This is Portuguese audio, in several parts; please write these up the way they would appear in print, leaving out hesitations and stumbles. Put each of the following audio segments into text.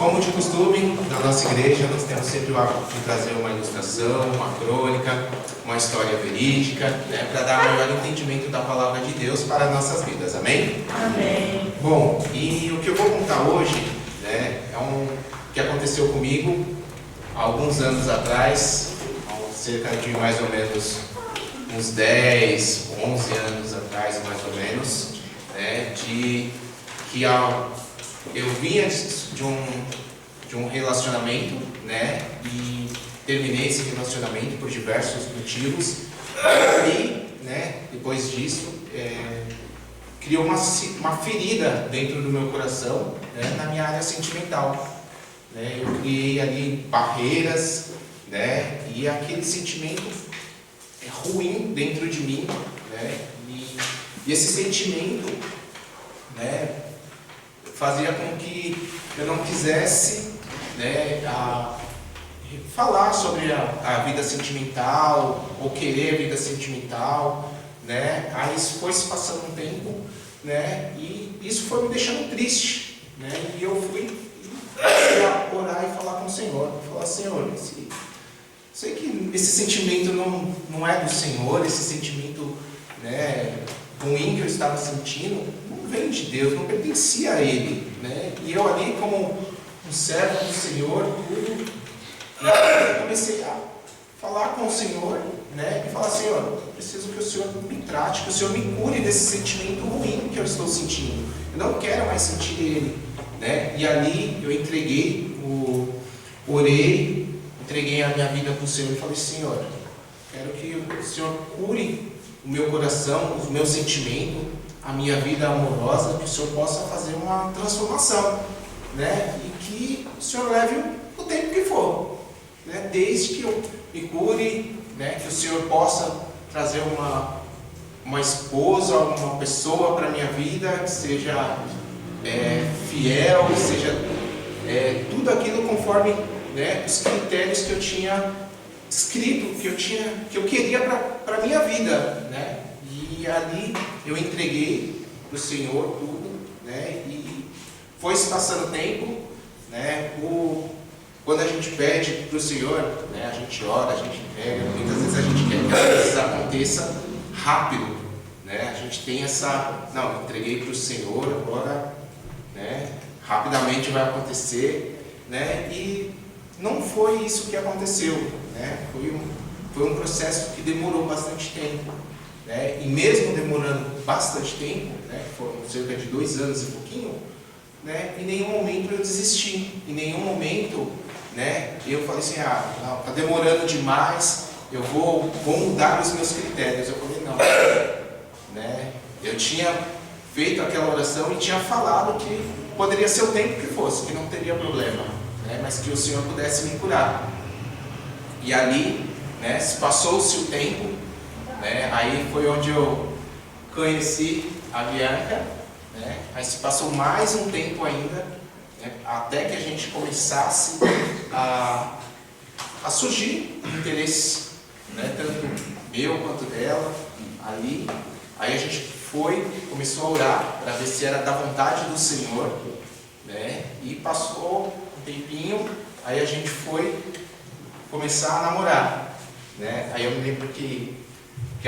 Como de costume, na nossa igreja, nós temos sempre o hábito de trazer uma ilustração, uma crônica, uma história verídica, né, para dar maior entendimento da palavra de Deus para as nossas vidas. Amém? Amém. Bom, e o que eu vou contar hoje, né, é que aconteceu comigo há alguns anos atrás, há cerca de mais ou menos uns 10, 11 anos atrás, mais ou menos, né, eu vinha de um relacionamento, né, e terminei esse relacionamento por diversos motivos, e, né, depois disso, criou uma ferida dentro do meu coração, né, na minha área sentimental, né. Eu criei ali barreiras, né, e aquele sentimento ruim dentro de mim, né, e esse sentimento, né, fazia com que eu não quisesse, né, falar sobre a vida sentimental, ou querer a vida sentimental, né. Aí foi se passando um tempo, né, e isso foi me deixando triste, né, e eu fui orar e falar com o Senhor, falar: Senhor, sei que esse sentimento não é do Senhor, esse sentimento, né, ruim que eu estava sentindo, não vem de Deus, não pertencia a Ele, né? E eu ali, como um servo do Senhor, eu comecei a falar com o Senhor, né? E falar: Senhor, eu preciso que o Senhor me trate, que o Senhor me cure desse sentimento ruim que eu estou sentindo. Eu não quero mais sentir ele, né? E ali eu orei, entreguei a minha vida para o Senhor e falei: Senhor, quero que o Senhor cure o meu coração, o meu sentimento, a minha vida amorosa, que o Senhor possa fazer uma transformação, né? E que o Senhor leve o tempo que for, né? Desde que eu me cure, né? Que o Senhor possa trazer uma esposa, uma pessoa para a minha vida, que seja fiel, que seja tudo aquilo conforme, né, os critérios que eu tinha escrito, que eu queria para a minha vida, né? E ali eu entreguei para o Senhor tudo, né? E foi se passando o tempo, né? Quando a gente pede para o Senhor, né, a gente ora, a gente entrega, muitas vezes a gente quer que as coisas aconteçam rápido, né? A gente tem não, entreguei para o Senhor, agora, né, rapidamente vai acontecer, né? E não foi isso que aconteceu, né? Foi um processo que demorou bastante tempo, né? E mesmo demorando bastante tempo, né, foram cerca de 2 anos e pouquinho, né, em nenhum momento eu desisti, em nenhum momento, né, eu falei assim: não, está demorando demais, eu vou mudar os meus critérios. Eu falei: não, né? Eu tinha feito aquela oração e tinha falado que poderia ser o tempo que fosse, que não teria problema, né, mas que o Senhor pudesse me curar. E ali, né, passou-se o tempo, né, aí foi onde eu conheci a Bianca, né, aí se passou mais um tempo ainda, né, até que a gente começasse a surgir interesse, né, tanto meu quanto dela ali. Aí a gente começou a orar para ver se era da vontade do Senhor, né, e passou um tempinho, aí a gente foi começar a namorar, né. Aí eu me lembro que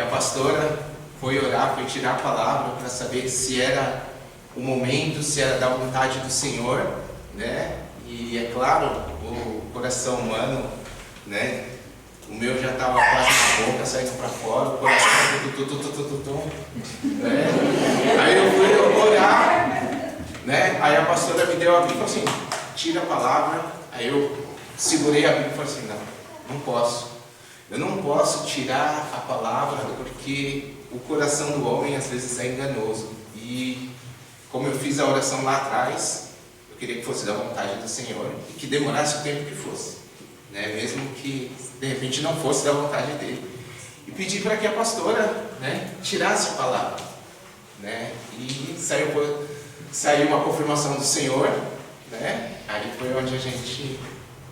a pastora foi orar, foi tirar a palavra para saber se era o momento, se era da vontade do Senhor, né. E é claro, o coração humano, né, o meu já estava quase na boca, saindo para fora, o coração né? Aí eu fui orar, né? Aí a pastora me deu a Bíblia e falou assim: tira a palavra. Aí eu segurei a Bíblia e falei assim: não posso. Eu não posso tirar a palavra, porque o coração do homem às vezes é enganoso. E como eu fiz a oração lá atrás, eu queria que fosse da vontade do Senhor e que demorasse o tempo que fosse, né? Mesmo que de repente não fosse da vontade dele. E pedi para que a pastora, né, tirasse a palavra, né? E saiu uma confirmação do Senhor, né? Aí foi onde a gente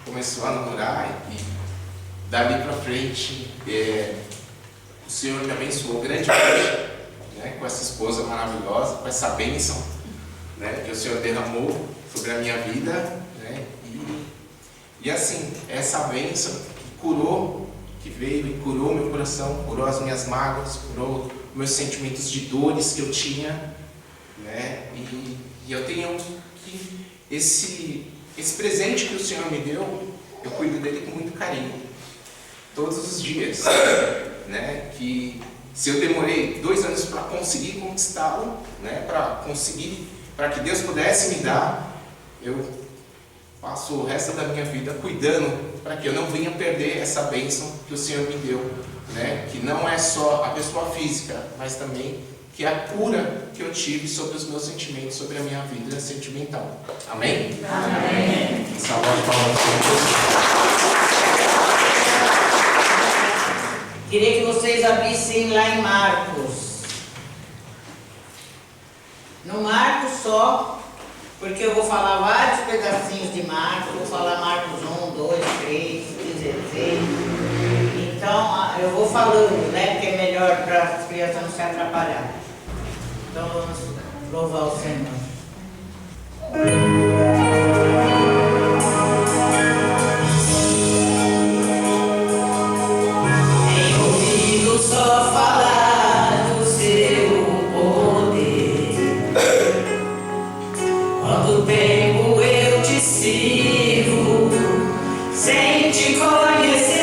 começou a namorar e dali para frente o Senhor me abençoou grandemente, né, com essa esposa maravilhosa, com essa bênção, né, que o Senhor derramou sobre a minha vida, né, né? E assim, essa bênção que curou, que veio e curou meu coração, curou as minhas mágoas, curou meus sentimentos de dores que eu tinha, né? E eu tenho que esse presente que o Senhor me deu, eu cuido dele com muito carinho, todos os dias, né? Que se eu demorei 2 anos para conseguir conquistá-lo, né? Para que Deus pudesse me dar, eu passo o resto da minha vida cuidando para que eu não venha perder essa bênção que o Senhor me deu, né? Que não é só a pessoa física, mas também que é a cura que eu tive sobre os meus sentimentos, sobre a minha vida sentimental. Amém? Amém. Salve de palmas. Queria que vocês abrissem lá em Marcos. No Marcos só, porque eu vou falar vários pedacinhos de Marcos, vou falar Marcos 1, 2, 3, 16. Então, eu vou falando, né, porque é melhor para as crianças não se atrapalharem. Então, vamos louvar o Senhor. Tenho ouvido só falar do seu poder. Quanto tempo eu te sirvo sem te conhecer.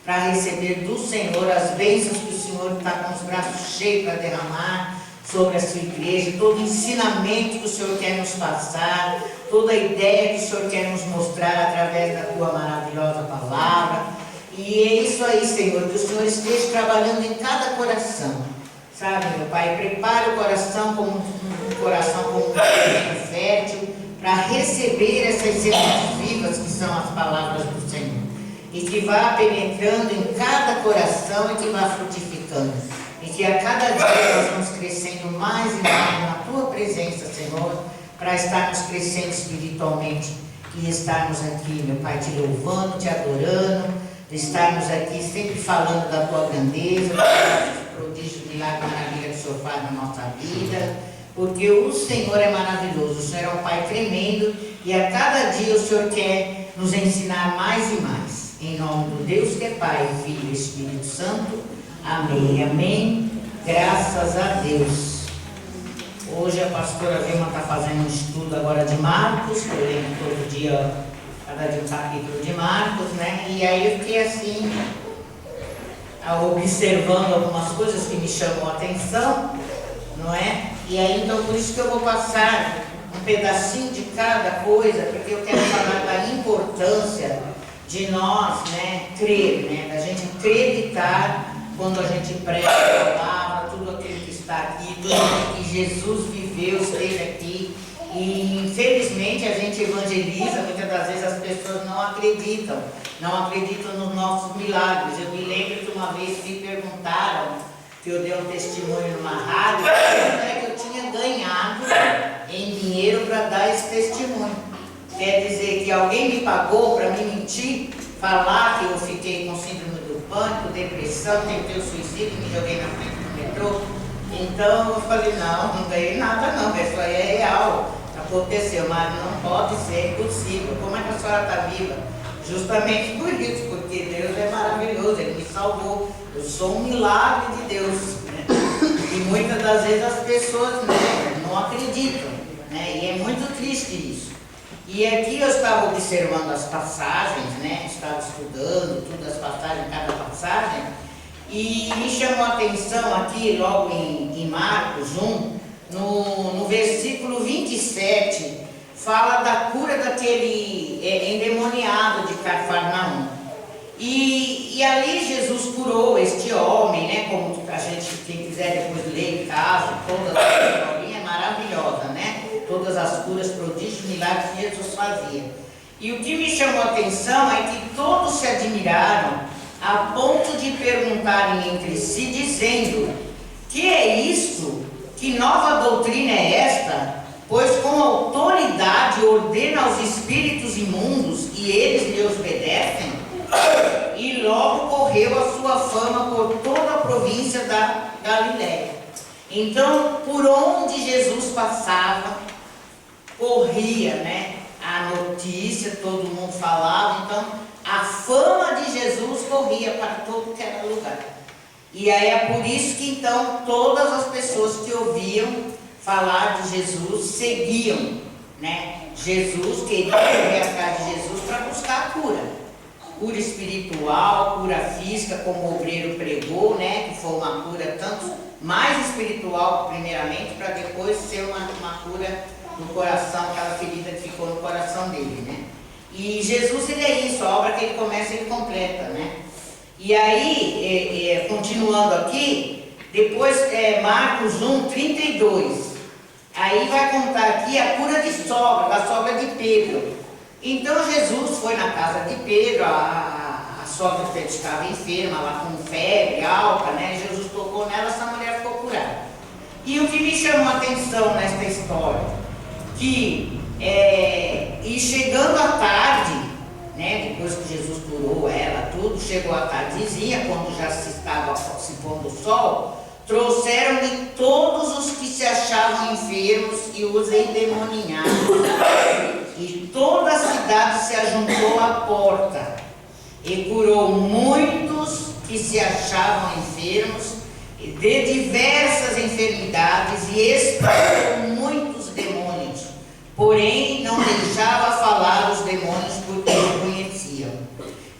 Para receber do Senhor as bênçãos que o Senhor está com os braços cheios para derramar sobre a sua igreja, todo o ensinamento que o Senhor quer nos passar, toda a ideia que o Senhor quer nos mostrar através da tua maravilhosa palavra. E é isso aí, Senhor, que o Senhor esteja trabalhando em cada coração, sabe, meu Pai? Prepare o coração como um coração como um terreno fértil para receber essas sementes vivas que são as palavras do Senhor. E que vá penetrando em cada coração e que vá frutificando. E que a cada dia nós vamos crescendo mais e mais na Tua presença, Senhor, para estarmos crescendo espiritualmente e estarmos aqui, meu Pai, te louvando, te adorando, estarmos aqui sempre falando da Tua grandeza, do prodígio, milagre, maravilha que o Senhor faz na nossa vida, porque o Senhor é maravilhoso, o Senhor é um Pai tremendo e a cada dia o Senhor quer nos ensinar mais e mais. Em nome do Deus que é Pai, Filho e Espírito Santo. Amém. Amém. Graças a Deus. Hoje a pastora Vilma está fazendo um estudo agora de Marcos, eu lembro todo dia, cada dia um capítulo de Marcos, né? E aí eu fiquei assim, observando algumas coisas que me chamam a atenção, não é? E aí então por isso que eu vou passar um pedacinho de cada coisa, porque eu quero falar da importância de nós, né, crer, né, da gente acreditar quando a gente prega a palavra, tudo aquilo que está aqui, tudo aquilo que Jesus viveu, esteve aqui. E infelizmente a gente evangeliza, muitas das vezes as pessoas não acreditam nos nossos milagres. Eu me lembro que uma vez me perguntaram, que eu dei um testemunho numa rádio, quanto é que eu tinha ganhado em dinheiro para dar esse testemunho. Quer dizer que alguém me pagou para me mentir, falar que eu fiquei com síndrome do pânico, depressão, tentei o suicídio, me joguei na frente do metrô. Então eu falei, não ganhei nada não, isso aí é real, aconteceu, mas não pode ser impossível. Como é que a senhora está viva? Justamente por isso, porque Deus é maravilhoso, Ele me salvou. Eu sou um milagre de Deus, né? E muitas das vezes as pessoas, né, não acreditam, né? E é muito triste isso. E aqui eu estava observando as passagens, né? Estava estudando todas as passagens, cada passagem, e me chamou a atenção aqui, logo em Marcos 1, no versículo 27, fala da cura daquele endemoniado de Cafarnaum. E ali Jesus curou este homem, né? Como a gente, quem quiser depois ler em casa, toda a historinha é maravilhosa, né? Todas as curas, prodígios, milagres que Jesus fazia. E o que me chamou a atenção é que todos se admiraram a ponto de perguntarem entre si, dizendo: que é isto? Que nova doutrina é esta? Pois com autoridade ordena aos espíritos imundos e eles lhe obedecem. E logo correu a sua fama por toda a província da Galiléia. Então, por onde Jesus passava, corria, né, a notícia, todo mundo falava. Então, a fama de Jesus corria para todo que era lugar. E aí é por isso que então todas as pessoas que ouviam falar de Jesus seguiam, né? Jesus, queria correr atrás de Jesus para buscar a cura. Cura espiritual, cura física, como o obreiro pregou, né? Que foi uma cura tanto mais espiritual primeiramente, para depois ser uma cura no coração, aquela ferida que ficou no coração dele, né? E Jesus, ele é isso, a obra que ele começa, ele completa, né? E aí, continuando aqui, depois Marcos 1, 32, aí vai contar aqui a cura de sogra, da sogra de Pedro. Então Jesus foi na casa de Pedro, a sogra de Pedro estava enferma, lá com febre alta, né? Jesus tocou nela, essa mulher ficou curada. E o que me chamou a atenção nesta história, que e chegando à tarde, né, depois que Jesus curou ela, tudo, chegou a tardezinha, quando já se estava se pondo o sol, trouxeram-lhe todos os que se achavam enfermos e os endemoniados. E toda a cidade se ajuntou à porta e curou muitos que se achavam enfermos de diversas enfermidades e expulsou muitos demônios. Porém, não deixava falar os demônios porque o conheciam.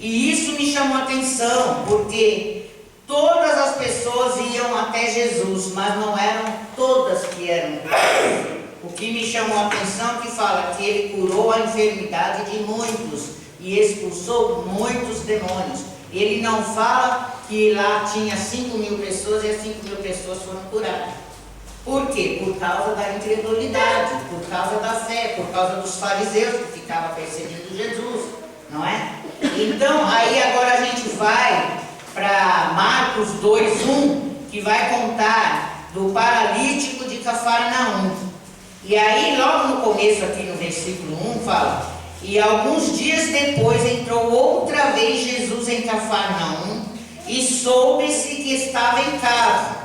E isso me chamou a atenção, porque todas as pessoas iam até Jesus, mas não eram todas que eram. O que me chamou a atenção é que fala que ele curou a enfermidade de muitos e expulsou muitos demônios. Ele não fala que lá tinha 5.000 pessoas e as 5.000 pessoas foram curadas. Por quê? Por causa da incredulidade, por causa da fé, por causa dos fariseus que ficavam perseguindo Jesus, não é? Então, aí agora a gente vai para Marcos 2:1, que vai contar do paralítico de Cafarnaum. E aí, logo no começo, aqui no versículo 1, fala: e alguns dias depois entrou outra vez Jesus em Cafarnaum e soube-se que estava em casa.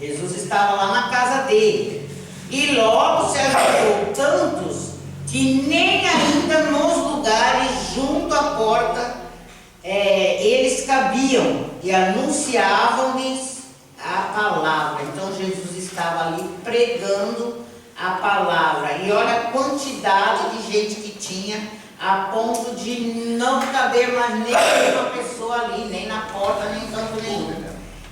Jesus estava lá na casa dele. E logo se ajuntou tantos que nem ainda nos lugares junto à porta cabiam e anunciavam-lhes a palavra. Então Jesus estava ali pregando a palavra. E olha a quantidade de gente que tinha, a ponto de não caber mais nem uma pessoa ali, nem na porta, nem em canto nenhum.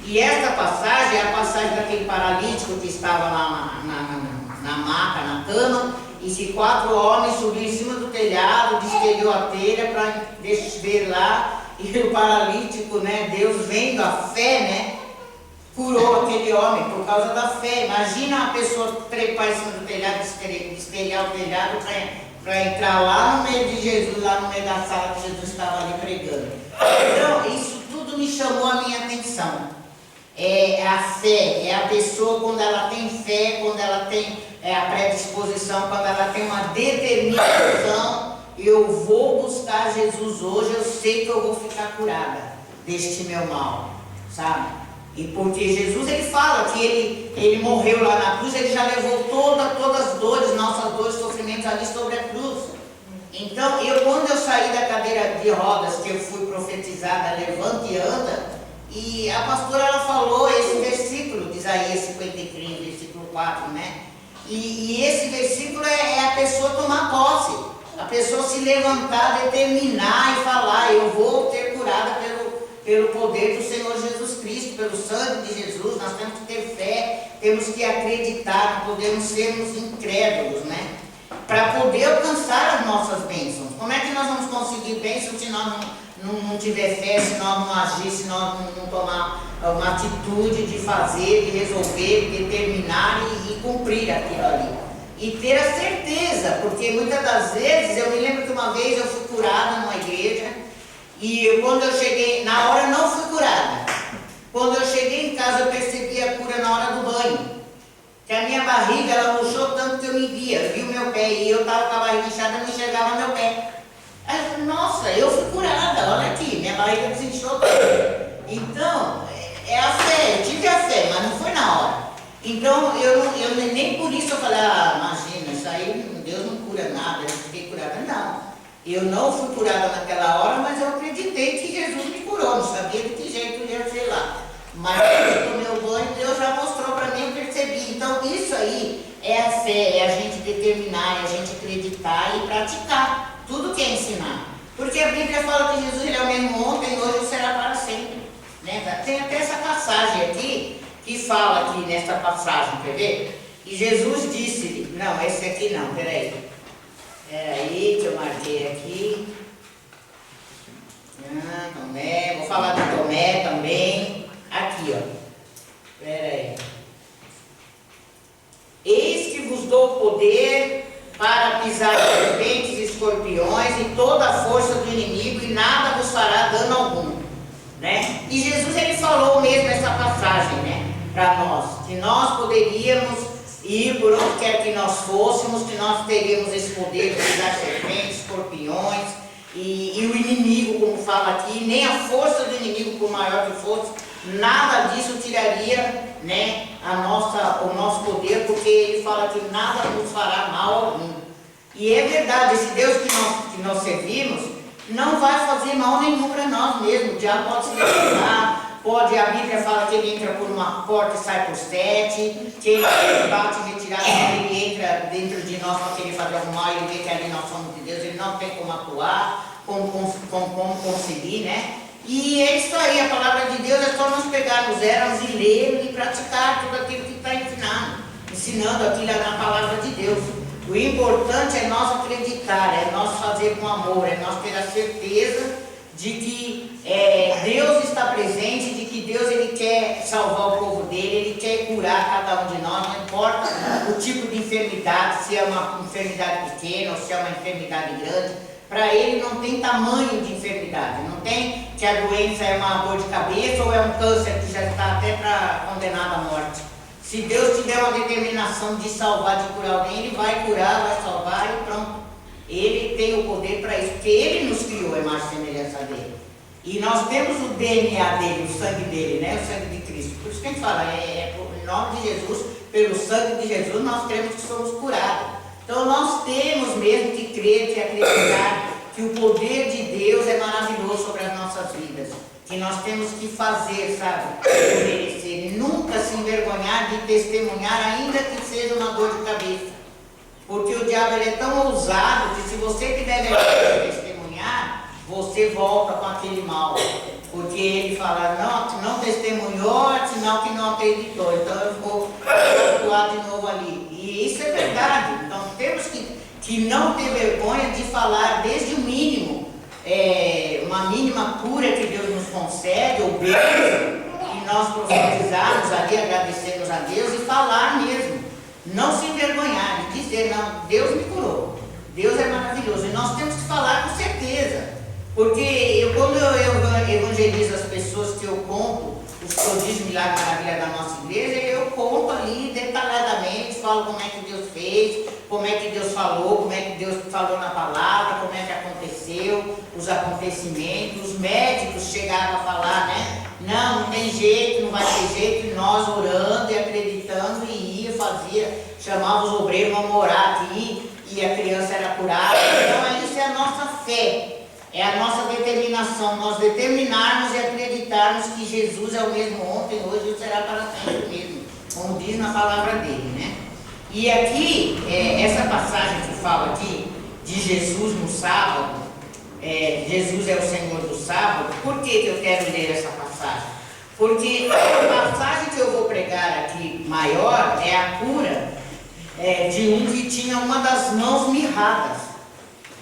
E esta passagem é a passagem daquele paralítico que estava lá na maca, na cama, e se 4 homens subiram em cima do telhado, destelhou a telha para ver lá, e o paralítico, né, Deus vendo a fé, né, curou aquele homem por causa da fé. Imagina uma pessoa trepar em cima do telhado, destelhar o telhado para entrar lá no meio de Jesus, lá no meio da sala que Jesus estava ali pregando. Então, isso tudo me chamou a minha atenção. É a fé, é a pessoa quando ela tem fé, quando ela tem a predisposição, quando ela tem uma determinação. Eu vou buscar Jesus hoje, eu sei que eu vou ficar curada deste meu mal, sabe? E porque Jesus, ele fala que ele morreu lá na cruz, ele já levou todas as dores, nossas dores, sofrimentos ali sobre a cruz. Então, quando eu saí da cadeira de rodas, que eu fui profetizada, levante e anda, e a pastora, ela falou esse versículo de Isaías 53, versículo 4, né? E esse versículo é a pessoa tomar posse, a pessoa se levantar, determinar e falar, eu vou ter curada pelo poder do Senhor Jesus Cristo, pelo sangue de Jesus. Nós temos que ter fé, temos que acreditar, não podemos sermos incrédulos, né? Para poder alcançar as nossas bênçãos. Como é que nós vamos conseguir bênçãos se nós não tiver fé, se nós não agir, se nós não tomar uma atitude de fazer, de resolver, de determinar e cumprir aquilo ali? E ter a certeza, porque muitas das vezes, eu me lembro que uma vez eu fui curada numa igreja, e quando eu cheguei, na hora não fui curada. Quando eu cheguei em casa, eu percebi a cura na hora do banho. Que a minha barriga, ela murchou tanto que eu me via, vi o meu pé, e eu estava com a barriga inchada, eu não enxergava meu pé. Aí eu falei, nossa, eu fui curada, olha aqui, minha barriga desinchou toda. Então, é a fé, eu tive a fé, mas não foi na hora. Então, eu nem por isso eu falei, imagina, isso aí, Deus não cura nada, eu fiquei curada. Não. Eu não fui curada naquela hora, mas eu acreditei que Jesus me curou, não sabia de que jeito ia ser lá. Mas quando eu tomei o banho, Deus já mostrou para mim, eu percebi. Então isso aí é a fé, é a gente determinar, é a gente acreditar e praticar tudo que é ensinar. Porque a Bíblia fala que Jesus ele é o mesmo ontem, hoje e será para sempre. Né? Tem até essa passagem aqui, que fala aqui nessa passagem, quer ver? E Jesus disse, não, esse aqui não, peraí. Peraí, que eu marquei aqui. Tomé, vou falar de Tomé também. Aqui, ó. Peraí. Eis que vos dou poder para pisar serpentes e escorpiões e toda a força do inimigo, e nada vos fará dano algum. Né? E Jesus ele falou mesmo essa passagem, né, para nós, que nós poderíamos ir por onde quer que nós fôssemos, que nós teríamos esse poder de pisar serpentes, escorpiões e o inimigo, como fala aqui, nem a força do inimigo, por maior que fosse, nada disso tiraria, né, o nosso poder, porque ele fala que nada nos fará mal algum. E é verdade, esse Deus que nós servimos não vai fazer mal nenhum para nós mesmos. O diabo pode se levantar, a Bíblia fala que ele entra por uma porta e sai por 7, que ele bate e retirada, ele entra dentro de nós para querer fazer algum mal, ele vê que ali nós somos de Deus, ele não tem como atuar, como conseguir, né? E é isso aí, a palavra de Deus é só nós pegarmos elas e lermos e praticar tudo aquilo que está ensinando aquilo na palavra de Deus. O importante é nós acreditar, é nós fazer com amor, é nós ter a certeza de que Deus está presente, de que Deus ele quer salvar o povo dele, ele quer curar cada um de nós, não importa o tipo de enfermidade, se é uma enfermidade pequena ou se é uma enfermidade grande. Para ele não tem tamanho de enfermidade, não tem que a doença é uma dor de cabeça ou é um câncer que já está até condenado à morte. Se Deus tiver uma determinação de salvar, de curar alguém, ele vai curar, vai salvar e pronto. Ele tem o poder para isso, porque ele nos criou a imagem e semelhança dele. E nós temos o DNA dele, o sangue dele, né? O sangue de Cristo. Por isso que a gente fala, em nome de Jesus, pelo sangue de Jesus, nós cremos que somos curados. Então nós temos mesmo que crer, que acreditar que o poder de Deus é maravilhoso sobre as nossas vidas. que nós temos que fazer, sabe? Obedecer e nunca se envergonhar de testemunhar, ainda que seja uma dor de cabeça. Porque o diabo ele é tão ousado que se você tiver vergonha de testemunhar, você volta com aquele mal. Porque ele fala, não testemunhou, sinal que não acreditou. Então eu vou atuar de novo ali. E isso é verdade. Então temos que não ter vergonha de falar desde o mínimo, uma mínima cura que Deus nos concede, ou bênção, e nós profetizarmos ali, agradecermos a Deus e falar mesmo. Não se envergonhar de dizer, não, Deus me curou. Deus é maravilhoso. E nós temos que falar com certeza. Porque quando eu evangelizo as pessoas que eu conto os prodígios, milagres, maravilha da nossa igreja, eu conto ali detalhadamente, falo como é que Deus fez, como é que Deus falou, como é que Deus falou na palavra, como é que aconteceu, os acontecimentos. Os médicos chegaram a falar, né? Não tem jeito, não vai ter jeito, e nós orando e acreditando, e ia, fazia, chamava os obreiros, vamos orar aqui, e a criança era curada. Então isso é a nossa fé. É a nossa determinação, nós determinarmos e acreditarmos que Jesus é o mesmo ontem, hoje e será para sempre mesmo, como diz na palavra dele, né? E aqui, essa passagem que fala aqui, de Jesus no sábado, Jesus é o Senhor do sábado. Por que eu quero ler essa passagem? Porque a passagem que eu vou pregar aqui maior é a cura de um que tinha uma das mãos mirradas.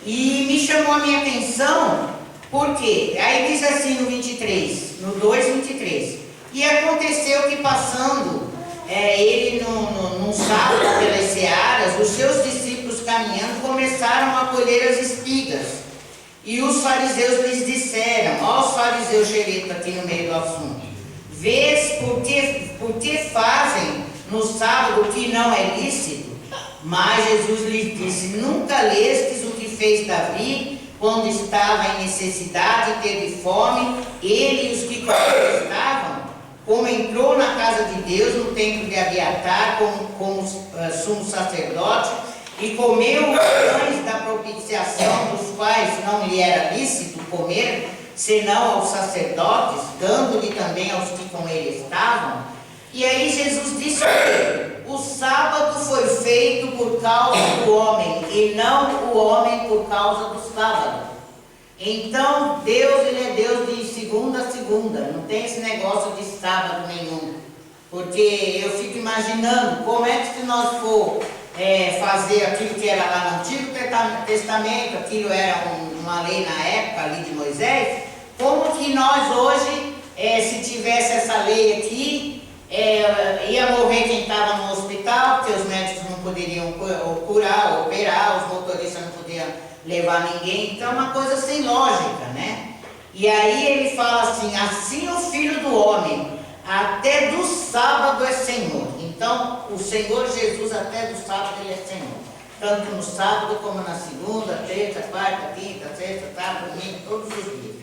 E me chamou a minha atenção, porque aí diz assim no 23, no 2:23, e aconteceu que passando ele num sábado pelas searas, os seus discípulos caminhando começaram a colher as espigas, e os fariseus lhes disseram, ó, os fariseus xeretos aqui no meio do assunto, vês por que fazem no sábado o que não é lícito? Mas Jesus lhes disse, nunca lestes o que fez Davi, quando estava em necessidade e teve fome, ele e os que com ele estavam, como entrou na casa de Deus, no templo de Abiatar, como sumo sacerdote, e comeu os pães da propiciação, dos quais não lhe era lícito comer, senão aos sacerdotes, dando-lhe também aos que com ele estavam. E aí Jesus disse que o sábado foi feito por causa do homem, e não o homem por causa do sábado. Então, Deus, ele é Deus de segunda a segunda, não tem esse negócio de sábado nenhum. Porque eu fico imaginando como é que se nós for fazer aquilo que era lá no Antigo Testamento, aquilo era uma lei na época ali de Moisés, como que nós hoje, se tivesse essa lei aqui, ia morrer quem estava no hospital, porque os médicos não poderiam curar, operar, os motoristas não podiam levar ninguém, então é uma coisa sem lógica, né? E aí ele fala assim o Filho do Homem, até do sábado é Senhor. Então, o Senhor Jesus até do sábado ele é Senhor. Tanto no sábado como na segunda, terça, quarta, quinta, sexta, sábado, domingo, todos os dias.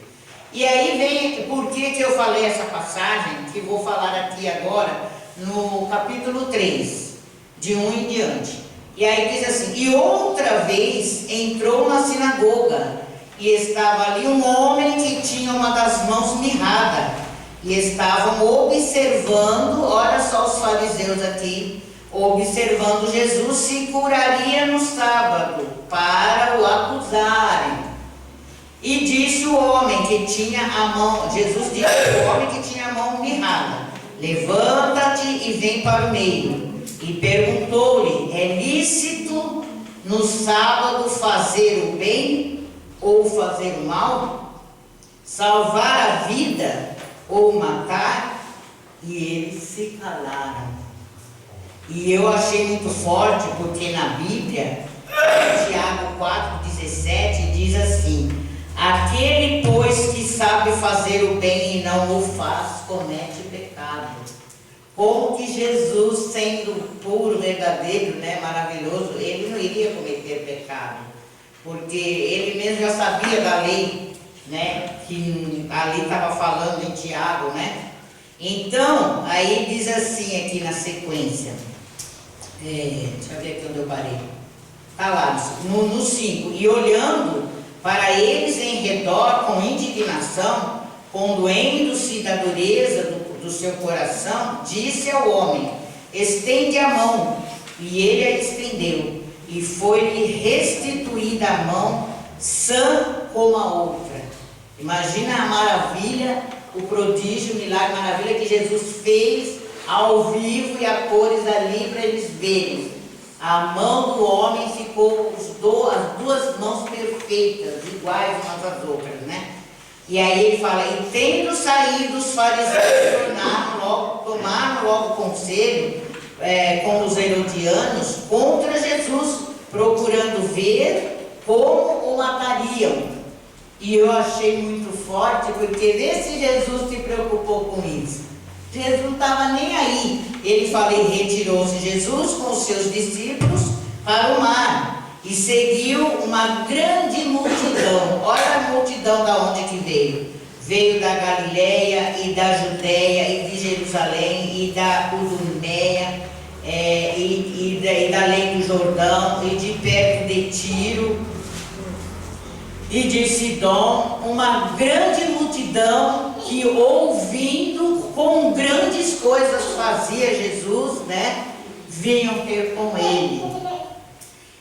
E aí vem, por que eu falei essa passagem, que vou falar aqui agora, no capítulo 3, de 1 em diante. E aí diz assim, e outra vez entrou na sinagoga, e estava ali um homem que tinha uma das mãos mirrada, e estavam observando, olha só os fariseus aqui, observando Jesus se curaria no sábado, para o acusarem. E disse o homem que tinha a mão, Jesus disse ao homem que tinha a mão mirrada, levanta-te e vem para o meio. E perguntou-lhe, é lícito no sábado fazer o bem ou fazer o mal? Salvar a vida ou matar? E eles se calaram. E eu achei muito forte, porque na Bíblia, Tiago 4,17 diz assim, aquele, pois, que sabe fazer o bem e não o faz, comete pecado. Como que Jesus, sendo puro, verdadeiro, né, maravilhoso, ele não iria cometer pecado, porque ele mesmo já sabia da lei, né, que ali estava falando em Tiago, né? Então, aí diz assim aqui na sequência, deixa eu ver aqui onde eu parei, está lá, no 5, e olhando para eles em redor com indignação, condoendo-se da dureza do seu coração, disse ao homem: estende a mão. E ele a estendeu, e foi-lhe restituída a mão, sã como a outra. Imagina a maravilha, o prodígio, o milagre, a maravilha que Jesus fez ao vivo e a cores ali para eles verem. A mão do homem ficou, as duas mãos perfeitas, iguais umas às outras, né? E aí ele fala: e tendo saído os fariseus, tomaram logo conselho com os herodianos contra Jesus, procurando ver como o matariam. E eu achei muito forte, porque vê se Jesus se preocupou com isso. Jesus não estava nem aí. Ele fala: e retirou-se Jesus com os seus discípulos para o mar, e seguiu uma grande multidão. Olha a multidão da onde que veio. Veio da Galileia e da Judéia e de Jerusalém e da Idumeia e da além do Jordão e de perto de Tiro e de Sidom, uma grande multidão que, ouvindo com grandes coisas fazia Jesus, né, vinham ter com ele.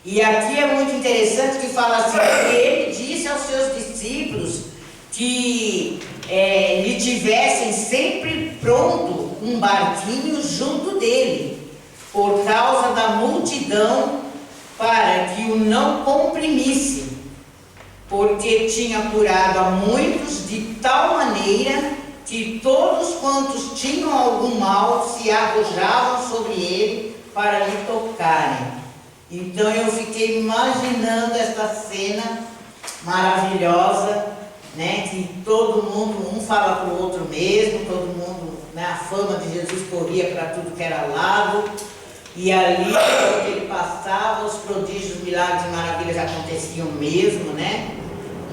E aqui é muito interessante que fala assim, que ele disse aos seus discípulos que lhe tivessem sempre pronto um barquinho junto dele, por causa da multidão, para que o não comprimisse, porque tinha curado a muitos de tal maneira que todos quantos tinham algum mal se arrojavam sobre ele para lhe tocarem. Então eu fiquei imaginando essa cena maravilhosa, né, que todo mundo, um fala para o outro mesmo, todo mundo, né, a fama de Jesus corria para tudo que era lado, e ali onde ele passava, os prodígios, milagres e maravilhas aconteciam mesmo, né?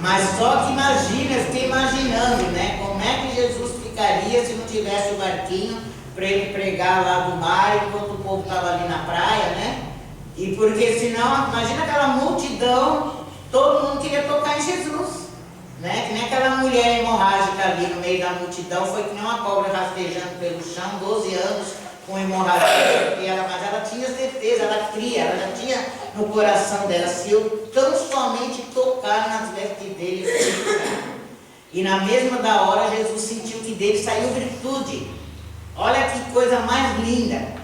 Mas só que imagina, eu fiquei imaginando, né, como é que Jesus ficaria se não tivesse o barquinho para ele pregar lá do mar enquanto o povo estava ali na praia, né? E porque senão, imagina aquela multidão, todo mundo queria tocar em Jesus, né? Que nem aquela mulher hemorrágica ali no meio da multidão, foi que nem uma cobra rastejando pelo chão, 12 anos com hemorragia, mas ela tinha certeza, ela cria, ela já tinha no coração dela: se eu tão somente tocar nas vestes dele, eu vou curar. E na mesma da hora Jesus sentiu que dele saiu virtude. Olha que coisa mais linda.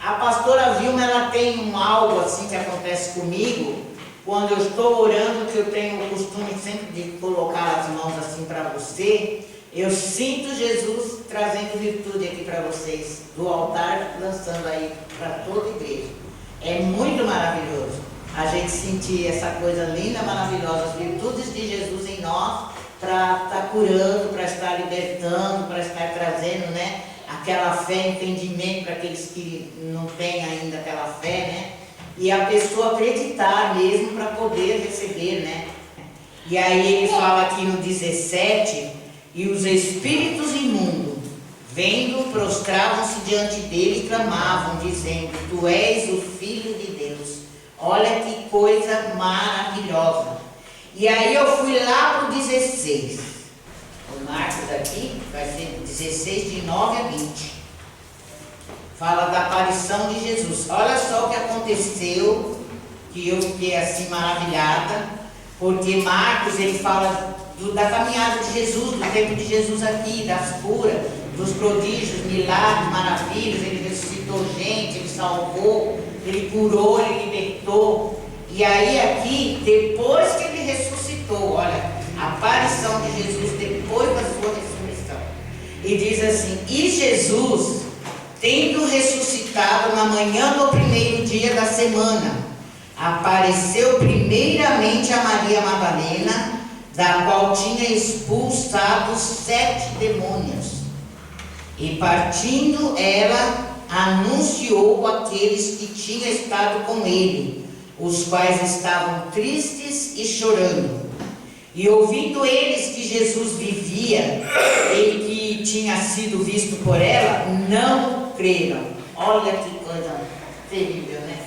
A pastora Vilma, ela tem algo assim que acontece comigo, quando eu estou orando, que eu tenho o costume sempre de colocar as mãos assim para você, eu sinto Jesus trazendo virtude aqui para vocês, do altar, lançando aí para toda a igreja. É muito maravilhoso a gente sentir essa coisa linda, maravilhosa, as virtudes de Jesus em nós, para estar curando, para estar libertando, para estar trazendo, né, aquela fé, entendimento para aqueles que não têm ainda aquela fé, né? E a pessoa acreditar mesmo para poder receber, né? E aí ele fala aqui no 17, e os espíritos imundos, vendo, prostravam-se diante dele e clamavam, dizendo: tu és o Filho de Deus. Olha que coisa maravilhosa. E aí eu fui lá para o 16. O Marcos aqui vai ser 16, de 9 a 20. Fala da aparição de Jesus. Olha só o que aconteceu, que eu fiquei assim maravilhada, porque Marcos, ele fala da caminhada de Jesus, do tempo de Jesus aqui, das curas, dos prodígios, milagres, maravilhas. Ele ressuscitou gente, ele salvou, ele curou, ele libertou. E aí aqui, depois que ele ressuscitou, olha, a aparição de Jesus depois da sua ressurreição. E diz assim: e Jesus, tendo ressuscitado na manhã do primeiro dia da semana, apareceu primeiramente a Maria Madalena, da qual tinha expulsado 7 demônios. E partindo ela, anunciou àqueles que tinham estado com ele, os quais estavam tristes e chorando. E ouvindo eles que Jesus vivia e que tinha sido visto por ela, não creram. Olha que coisa terrível, né?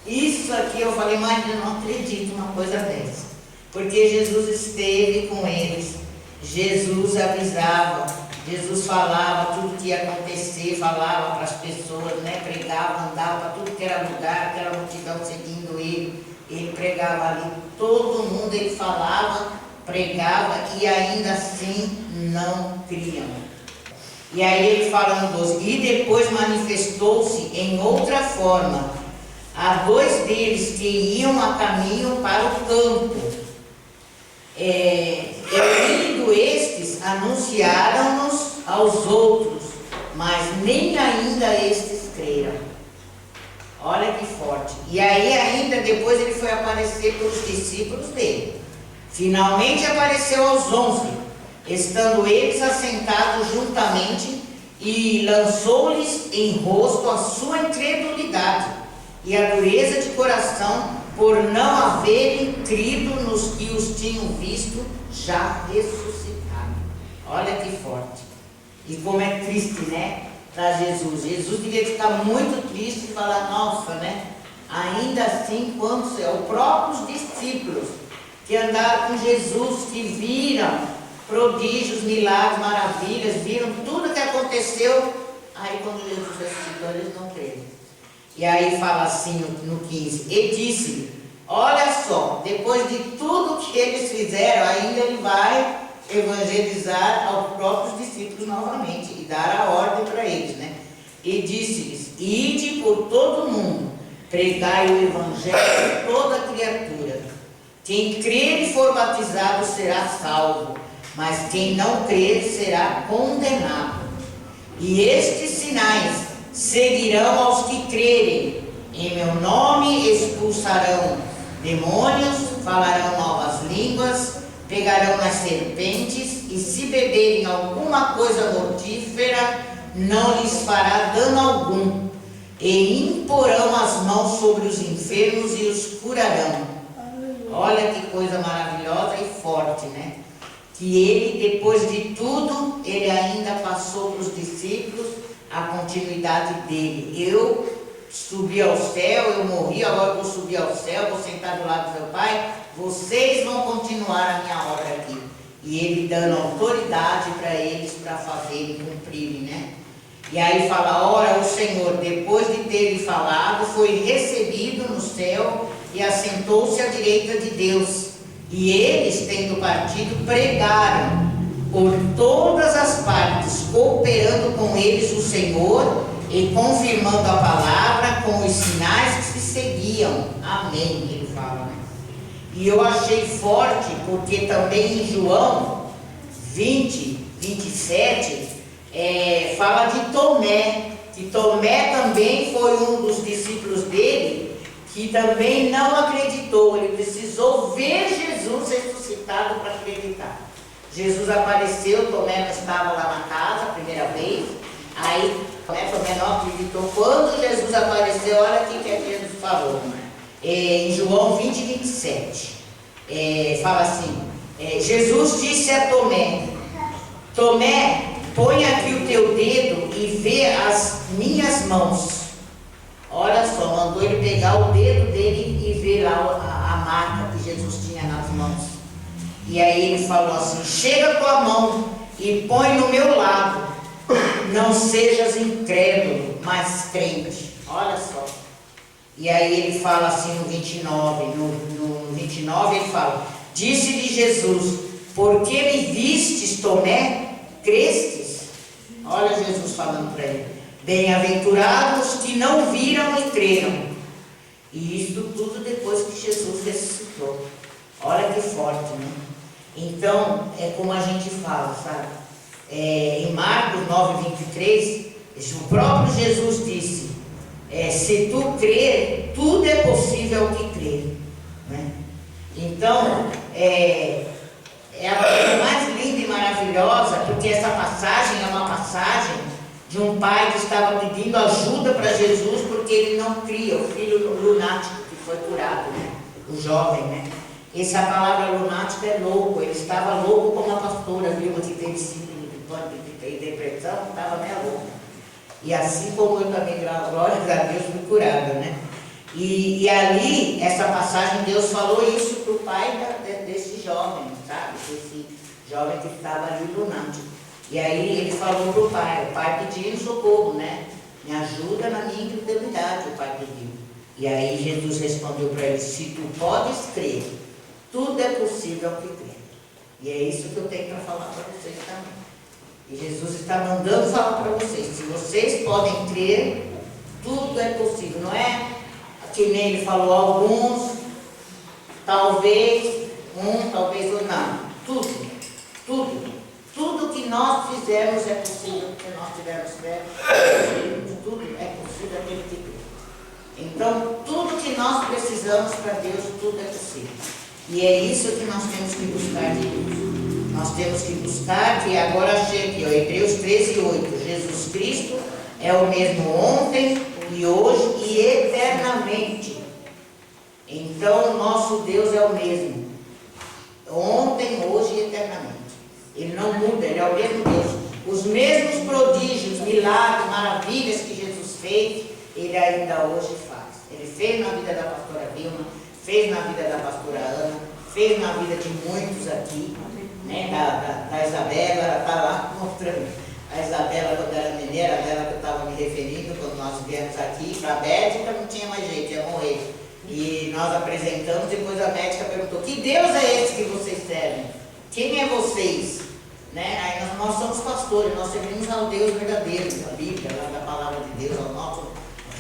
Isso aqui eu falei: mas eu não acredito numa coisa dessa. Porque Jesus esteve com eles, Jesus avisava, Jesus falava tudo que ia acontecer, falava para as pessoas, né? Pregava, andava para tudo que era lugar, aquela multidão seguindo ele pregava ali, todo mundo ele falava, pregava e ainda assim não criam. E aí ele fala no 12, e depois manifestou-se em outra forma a 2 deles que iam a caminho para o campo. Indo estes, anunciaram-nos aos outros, mas nem ainda estes creram. Olha que forte. E aí ainda depois ele foi aparecer para os discípulos dele. Finalmente apareceu aos 11, estando eles assentados juntamente, e lançou-lhes em rosto a sua incredulidade e a dureza de coração, por não haverem crido nos que os tinham visto já ressuscitado. Olha que forte. E como é triste, né? Para Jesus. Jesus devia ficar muito triste e falar, nossa, né? Ainda assim, quando os próprios discípulos que andaram com Jesus, que viram prodígios, milagres, maravilhas, viram tudo que aconteceu, aí quando Jesus ressuscitou, eles não creram. E aí fala assim no 15, e disse-lhe, olha só, depois de tudo que eles fizeram, ainda ele vai evangelizar aos próprios discípulos novamente e dar a ordem para eles, né? E disse-lhes, ide por todo o mundo, pregai o evangelho a toda criatura. Quem crer e for batizado será salvo, mas quem não crer será condenado. E estes sinais seguirão aos que crerem. Em meu nome expulsarão demônios, falarão novas línguas, pegarão nas serpentes, e se beberem alguma coisa mortífera, não lhes fará dano algum. E imporão as mãos sobre os enfermos e os curarão. Olha que coisa maravilhosa e forte, né? Que ele, depois de tudo, ele ainda passou para os discípulos a continuidade dele. Eu subi ao céu, eu morri, agora eu vou subir ao céu, vou sentar do lado do meu Pai, vocês vão continuar a minha obra aqui. E ele dando autoridade para eles, para fazerem, cumprirem, né? E aí fala, ora, o Senhor, depois de ter lhe falado, foi recebido no céu e assentou-se à direita de Deus. E eles, tendo partido, pregaram por todas as partes, cooperando com eles o Senhor e confirmando a palavra com os sinais que se seguiam. Amém, ele fala, né? E eu achei forte, porque também em João 20, 27, fala de Tomé, que Tomé também foi um dos discípulos dele, que também não acreditou, ele precisou ver Jesus ressuscitado para acreditar. Jesus apareceu, Tomé não estava lá na casa a primeira vez, aí Tomé não acreditou. Quando Jesus apareceu, olha o que Jesus falou, em João 20, 27, fala assim, Jesus disse a Tomé, Tomé, põe aqui o teu dedo e vê as minhas mãos. Olha só, mandou ele pegar o dedo dele e ver lá a marca que Jesus tinha nas mãos. E aí ele falou assim, chega a tua mão e põe no meu lado, não sejas incrédulo, mas crente. Olha só. E aí ele fala assim no 29, no 29 ele fala, disse-lhe Jesus, porque me vistes, Tomé, crestes? Olha Jesus falando para ele. Bem-aventurados que não viram e creram. E isso tudo depois que Jesus ressuscitou. Olha que forte, né? Então, é como a gente fala, sabe? Em Marcos 9, 23, o próprio Jesus disse, se tu crer, tudo é possível que crer, né? Então, é a coisa mais linda e maravilhosa, porque essa passagem é uma passagem de um pai que estava pedindo ajuda para Jesus, porque ele não cria, o filho lunático que foi curado, né? O jovem, né? Essa palavra lunático é louco, ele estava louco como a pastora Vilma, que teve síndrome de depressão, estava meio louco. E assim como eu também, glórias a Deus, fui curada, né? E ali, essa passagem, Deus falou isso para o pai desse jovem, sabe? jovem que estava ali lunante. E aí ele falou para o pai pedindo socorro, né? Me ajuda na minha incredulidade, o pai pediu. E aí Jesus respondeu para ele, se tu podes crer, tudo é possível ao que crê. E é isso que eu tenho para falar para vocês também. E Jesus está mandando falar para vocês, se vocês podem crer, tudo é possível. Não é que nem ele falou, alguns, talvez, talvez ou não. Tudo que nós fizermos é possível, se nós tivermos fé, tudo é possível aquele que crê. Então, tudo que nós precisamos para Deus, tudo é possível. E é isso que nós temos que buscar de Deus. Nós temos que buscar, que agora achei aqui, ó, Hebreus 13:8. Jesus Cristo é o mesmo ontem e hoje e eternamente. Então, o nosso Deus é o mesmo. Ontem, hoje e eternamente. Ele não muda, ele é o mesmo Deus. Os mesmos prodígios, milagres, maravilhas que Jesus fez, ele ainda hoje faz. Ele fez na vida da pastora Vilma, fez na vida da pastora Ana, fez na vida de muitos aqui, né? Da Isabela, ela está lá mostrando. A Isabela, quando era mineira, dela que eu estava me referindo, quando nós viemos aqui, para a médica não tinha mais jeito, ia morrer. E nós apresentamos, depois a médica perguntou, que Deus é esse que vocês servem? Quem é vocês? Né? Aí nós somos pastores, nós servimos ao Deus verdadeiro, da Bíblia, da palavra de Deus, ao nosso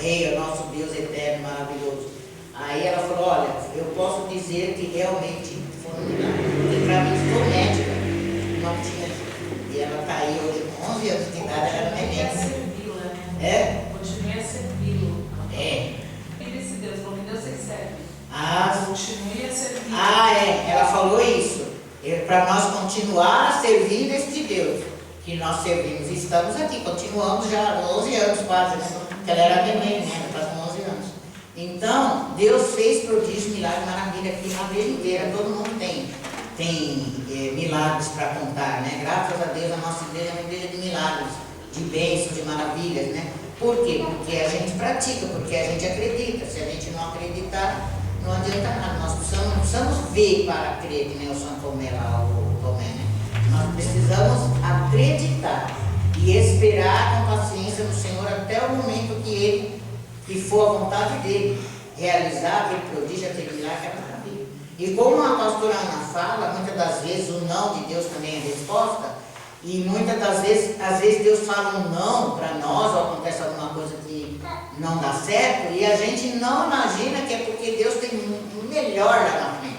Rei, ao nosso Deus eterno, maravilhoso. Aí ela falou, olha, eu posso dizer que realmente foi um milagre. Porque para mim, sou médica, não tinha jeito. E ela está aí hoje com 11 anos de idade, ela não é médica. Continue a servi-lo, né? É? Continue a servi-lo. É. Filho desse Deus, como Deus você serve. Continue a servi-lo. Ela falou isso. Para nós continuar a servir este Deus que nós servimos. Estamos aqui, continuamos já há 11 anos quase, né? Porque ela era neném, né? Ela está com 11 anos. Então, Deus fez prodígio, milagre, maravilha aqui na vida inteira. Todo mundo tem milagres para contar, né? Graças a Deus, a nossa igreja é uma igreja de milagres, de bênçãos, de maravilhas, né? Por quê? Porque a gente pratica, porque a gente acredita. Se a gente não acreditar, não adianta nada. Nós precisamos ver para crer, que nem o São Tomé lá, o Tomé, né? Nós precisamos acreditar e esperar com paciência no Senhor até o momento que for a vontade dele, realizar aquele prodígio, aquele milagre, aquela maravilha. E como a pastora Ana fala, muitas das vezes o não de Deus também é resposta, e muitas das vezes, às vezes Deus fala um não para nós, ou acontece alguma coisa que não dá certo, e a gente não imagina que é porque Deus tem um melhor lá na frente.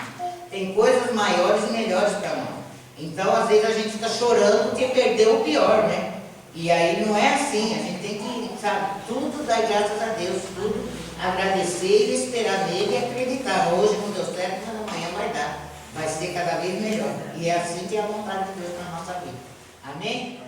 Tem coisas maiores e melhores para nós. Então, às vezes a gente está chorando porque perdeu o pior, né? E aí não é assim, a gente tem que, sabe, tudo dar graças a Deus, tudo agradecer e esperar nele e acreditar. Hoje não deu certo, mas amanhã vai dar. Vai ser cada vez melhor. E é assim que é a vontade de Deus na nossa vida. Amém?